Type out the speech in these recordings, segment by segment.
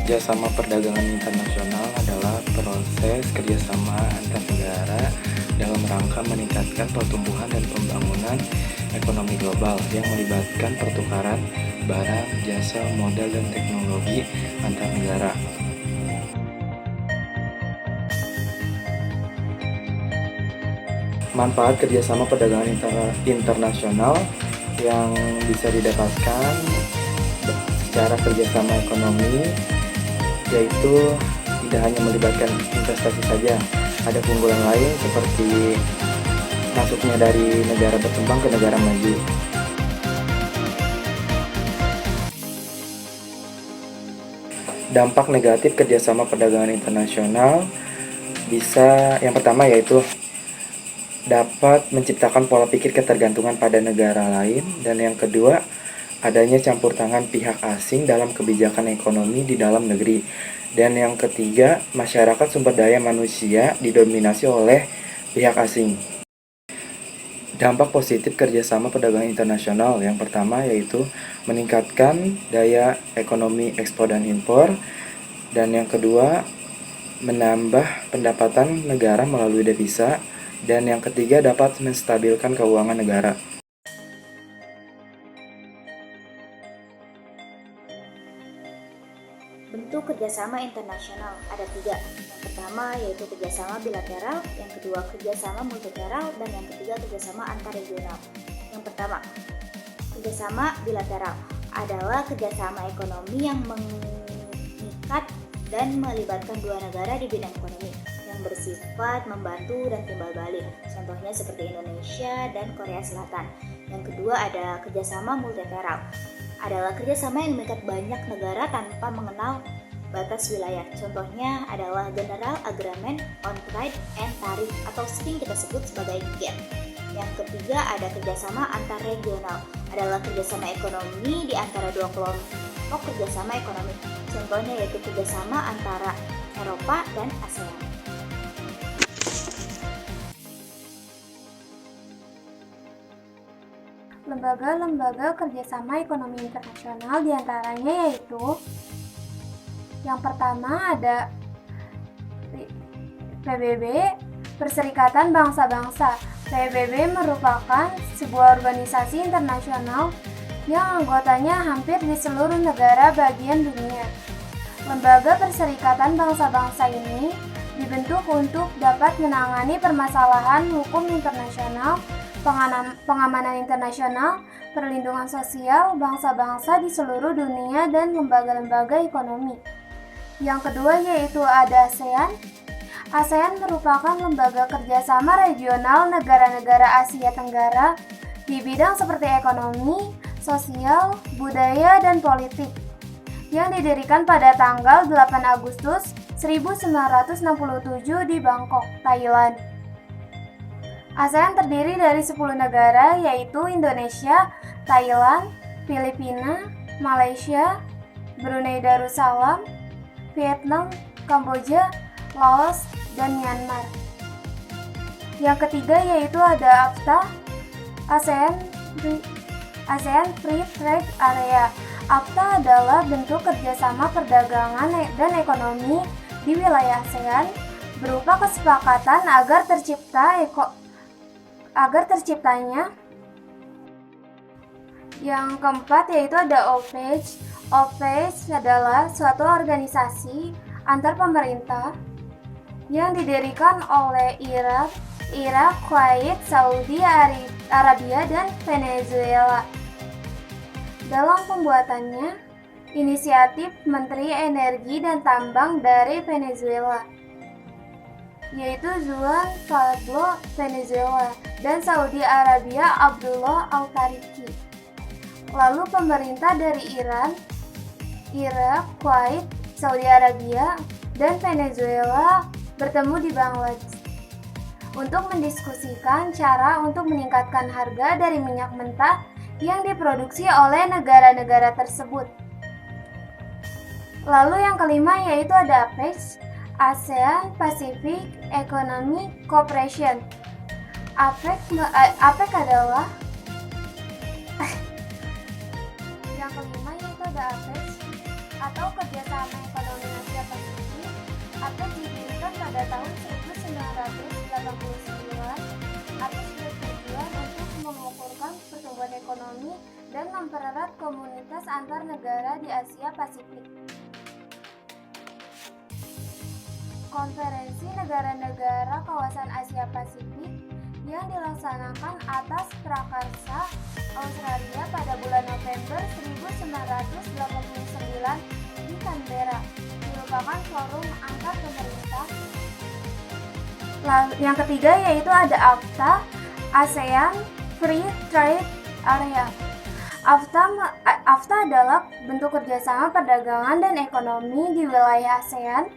Kerjasama perdagangan internasional adalah proses kerjasama antar negara dalam rangka meningkatkan pertumbuhan dan pembangunan ekonomi global yang melibatkan pertukaran barang, jasa, modal, dan teknologi antar negara. Manfaat kerjasama perdagangan internasional yang bisa didapatkan secara kerjasama ekonomi yaitu tidak hanya melibatkan investasi saja, ada keunggulan lain seperti masuknya dari negara berkembang ke negara maju. Dampak negatif kerjasama perdagangan internasional bisa, yang pertama yaitu dapat menciptakan pola pikir ketergantungan pada negara lain, dan yang kedua adanya campur tangan pihak asing dalam kebijakan ekonomi di dalam negeri, dan yang ketiga masyarakat sumber daya manusia didominasi oleh pihak asing. Dampak positif kerjasama perdagangan internasional yang pertama yaitu meningkatkan daya ekonomi ekspor dan impor, dan yang kedua menambah pendapatan negara melalui devisa, dan yang ketiga dapat menstabilkan keuangan negara. Bentuk kerjasama internasional ada 3. Yang pertama yaitu kerjasama bilateral, yang kedua kerjasama multilateral, dan yang ketiga kerjasama antar regional. Yang pertama, kerjasama bilateral adalah kerjasama ekonomi yang mengikat dan melibatkan dua negara di bidang ekonomi yang bersifat membantu dan timbal balik. Contohnya seperti Indonesia dan Korea Selatan. Yang kedua ada kerjasama multilateral, adalah kerjasama yang mengikat banyak negara tanpa mengenal batas wilayah. Contohnya adalah General Agreement on Trade and Tariff atau sering kita sebut sebagai GATT. Yang ketiga ada kerjasama antar regional, adalah kerjasama ekonomi di antara dua kelompok kerjasama ekonomi. Contohnya yaitu kerjasama antara Eropa dan ASEAN. Lembaga-lembaga kerjasama ekonomi internasional diantaranya yaitu yang pertama ada PBB, Perserikatan Bangsa-Bangsa. PBB merupakan sebuah organisasi internasional yang anggotanya hampir di seluruh negara bagian dunia. Lembaga Perserikatan Bangsa-Bangsa ini dibentuk untuk dapat menangani permasalahan hukum internasional, pengamanan internasional, perlindungan sosial bangsa-bangsa di seluruh dunia, dan lembaga-lembaga ekonomi. Yang kedua yaitu ada ASEAN. ASEAN merupakan lembaga kerjasama regional negara-negara Asia Tenggara di bidang seperti ekonomi, sosial, budaya, dan politik, yang didirikan pada tanggal 8 Agustus 1967 di Bangkok, Thailand. ASEAN terdiri dari 10 negara yaitu Indonesia, Thailand, Filipina, Malaysia, Brunei Darussalam, Vietnam, Kamboja, Laos, dan Myanmar. Yang ketiga yaitu ada AFTA, ASEAN Free Trade Area. AFTA adalah bentuk kerjasama perdagangan dan ekonomi di wilayah ASEAN berupa kesepakatan agar terciptanya. Yang keempat yaitu ada OPEC. OPEC adalah suatu organisasi antar pemerintah yang didirikan oleh Irak, Kuwait, Saudi Arabia, dan Venezuela. Dalam pembuatannya, inisiatif Menteri Energi dan Tambang dari Venezuela, yaitu Juan Pablo Venezuela, dan Saudi Arabia Abdullah Al-Tariki. Lalu pemerintah dari Iran, Irak, Kuwait, Saudi Arabia, dan Venezuela bertemu di Bangladesh untuk mendiskusikan cara untuk meningkatkan harga dari minyak mentah yang diproduksi oleh negara-negara tersebut. Lalu yang kelima yaitu ada APEC, ASEAN Pacific Economic Cooperation. APEC adalah yang kelima yaitu ada APEC atau kerjasama ekonomi tahun 1989 atas bertujuan untuk mengukurkan pertumbuhan ekonomi dan mempererat komunitas antar negara di Asia Pasifik. Konferensi negara-negara kawasan Asia Pasifik yang dilaksanakan atas prakarsa Australia pada bulan November 1989 di Canberra merupakan forum antar pemerintah. Lalu, yang ketiga yaitu ada AFTA, ASEAN Free Trade Area. AFTA adalah bentuk kerjasama perdagangan dan ekonomi di wilayah ASEAN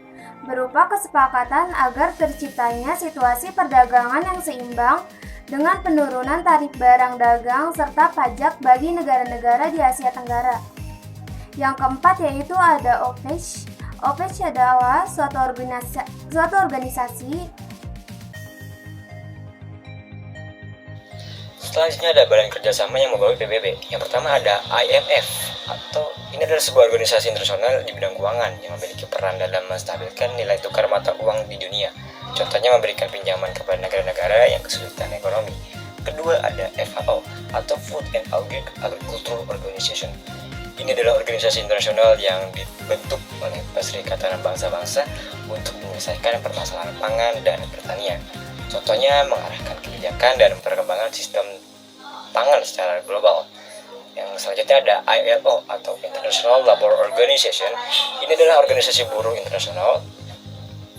berupa kesepakatan agar terciptanya situasi perdagangan yang seimbang dengan penurunan tarif barang dagang serta pajak bagi negara-negara di Asia Tenggara. Yang keempat yaitu ada OPEC. OPEC adalah suatu organisasi. Selanjutnya ada badan kerjasama yang membawahi PBB. Yang pertama ada IMF, atau ini adalah sebuah organisasi internasional di bidang keuangan yang memiliki peran dalam menstabilkan nilai tukar mata uang di dunia. Contohnya memberikan pinjaman kepada negara-negara yang kesulitan ekonomi. Kedua ada FAO, atau Food and Agricultural Organization. Ini adalah organisasi internasional yang dibentuk oleh Perserikatan Bangsa-Bangsa untuk menyelesaikan permasalahan pangan dan pertanian. Contohnya mengarahkan kebijakan dan perkembangan sistem pangan secara global. Yang selanjutnya ada ILO, atau International Labour Organization. Ini adalah organisasi buruh internasional,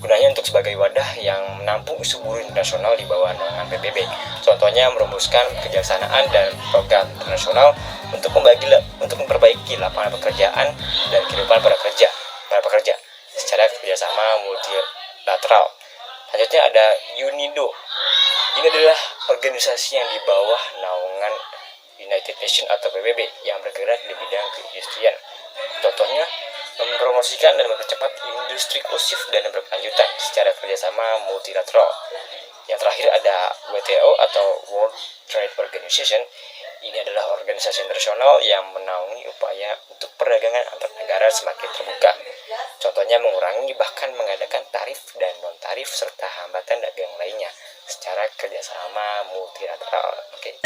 gunanya untuk sebagai wadah yang menampung isu buruh internasional di bawah naungan PBB. Contohnya merumuskan kebijaksanaan dan program internasional untuk memperbaiki lapangan pekerjaan dan kehidupan para pekerja secara kerjasama multilateral. Selanjutnya ada UNIDO. Ini adalah organisasi yang di bawah naungan United Nations atau PBB yang bergerak di bidang keindustrian. Contohnya mempromosikan dan mempercepat industri inklusif dan berkelanjutan secara kerjasama multilateral. Yang terakhir ada WTO atau World Trade Organization. Ini adalah organisasi internasional yang menaungi upaya untuk perdagangan antar negara semakin terbuka. Contohnya mengurangi bahkan mengadakan tarif dan non-tarif serta hambatan dagang lainnya secara kerjasama multilateral. Oke.